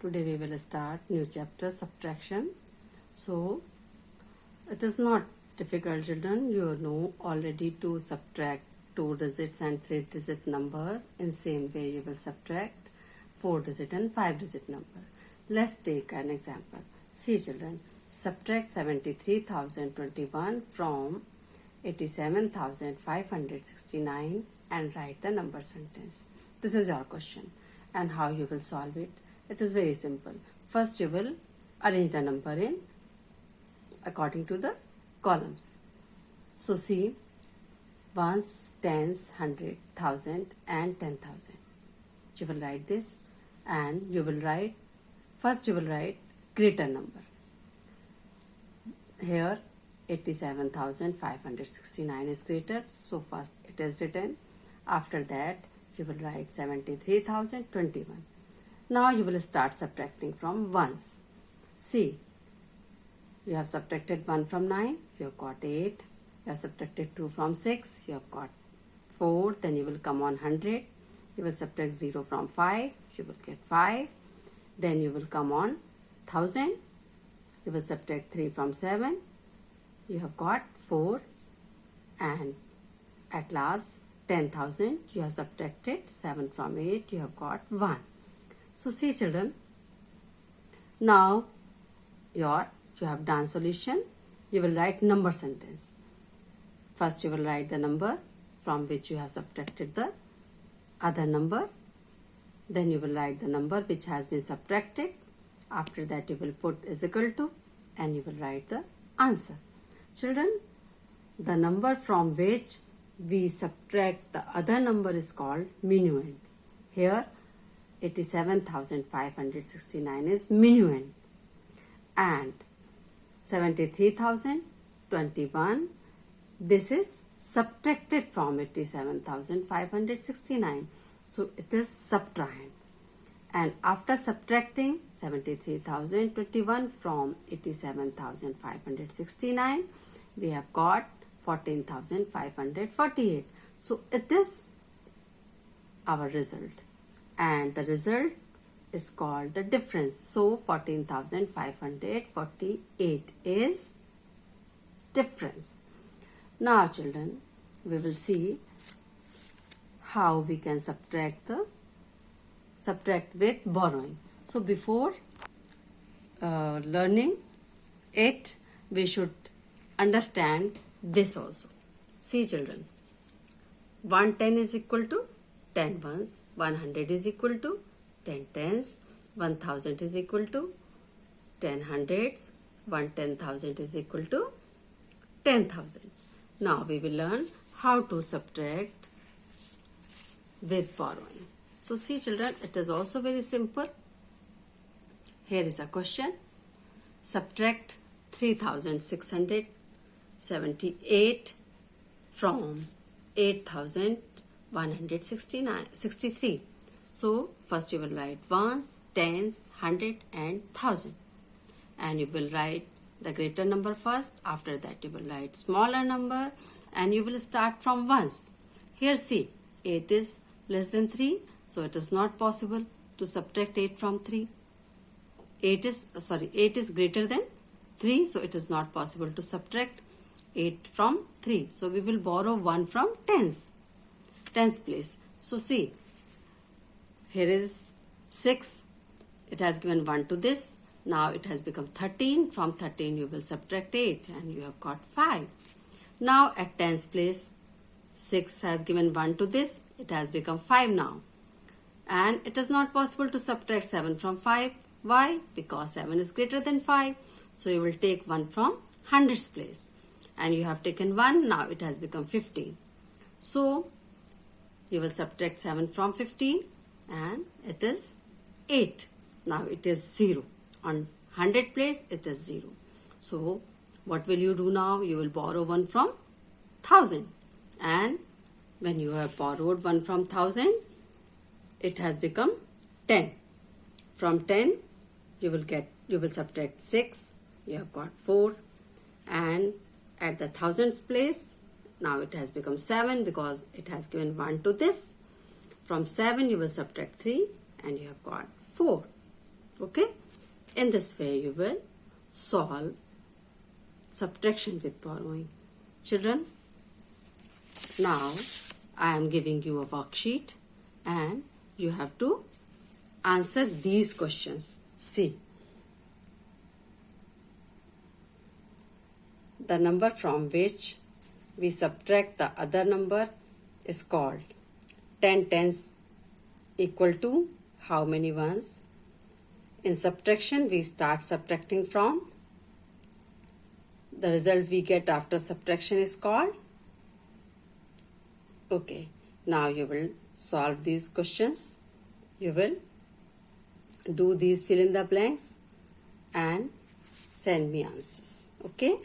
Today we will start new chapter, subtraction. So it is not difficult, children. You know already to subtract 2 digits and 3 digit numbers. In same way you will subtract 4 digit and 5 digit number. Let's take an example. See, children, subtract 73,021 from 87,569 and write the number sentence. This is your question. And how you will solve it? It is very simple. First you will arrange the number in according to the columns. So see, ones, tens, hundred, thousand and 10,000. You will write this and you will write, first you will write greater number. Here 87,569 is greater, so first it is written. After that you will write 73,021. Now you will start subtracting from ones. See, you have subtracted 1 from 9, you have got 8. You have subtracted 2 from 6, you have got 4. Then you will come on 100. You will subtract 0 from 5, you will get 5. Then you will come on 1000. You will subtract 3 from 7, you have got 4. And at last 10,000, you have subtracted 7 from 8, you have got 1. So see, children, now you have done solution. You will write number sentence. First you will write the number from which you have subtracted the other number. Then you will write the number which has been subtracted. After that you will put is equal to and you will write the answer. Children, the number from which we subtract the other number is called minuend. Here 87,569 is minuend and 73,021, this is subtracted from 87,569, so it is subtrahend. And after subtracting 73,021 from 87,569, we have got 14,548. So it is our result. And the result is called the difference. So 14,548 is difference. Now children, we will see how we can subtract with borrowing. So before learning it, we should understand this also. See, children, 110 is equal to 10 ones, 100 is equal to 10 tens, 1000 is equal to 10 hundreds, 10,000 is equal to 10,000. Now we will learn how to subtract with borrowing. So see, children, it is also very simple. Here is a question. Subtract 3,678 from 8,163. So first you will write ones, tens, hundred and thousand. And you will write the greater number first. After that you will write smaller number and you will start from ones. Here see, 8 is less than 3. So it is not possible to subtract 8 from 3. 8 is greater than 3. So it is not possible to subtract 8 from 3. So we will borrow 1 from tens place. So see, here is 6. It has given 1 to this. Now it has become 13. From 13 you will subtract 8 and you have got 5. Now at tens place, 6 has given 1 to this. It has become 5 now. And it is not possible to subtract 7 from 5. Why? Because 7 is greater than 5. So you will take 1 from hundreds place. And you have taken 1. Now it has become 15. So you will subtract 7 from 15 and it is 8. Now it is 0. On 100 place it is 0. So what will you do now? You will borrow 1 from 1000. And when you have borrowed 1 from 1000, it has become 10. From 10 you will subtract 6. You have got 4. And at the thousandth place, now it has become 7 because it has given 1 to this. From 7 you will subtract 3 and you have got 4. Okay, in this way you will solve subtraction with borrowing. Children, now I am giving you a worksheet and you have to answer these questions. See, the number from which we subtract the other number is called 10 tens equal to how many ones? In subtraction, we start subtracting from. The result we get after subtraction is called. Okay, now you will solve these questions. You will do these fill in the blanks and send me answers. Okay.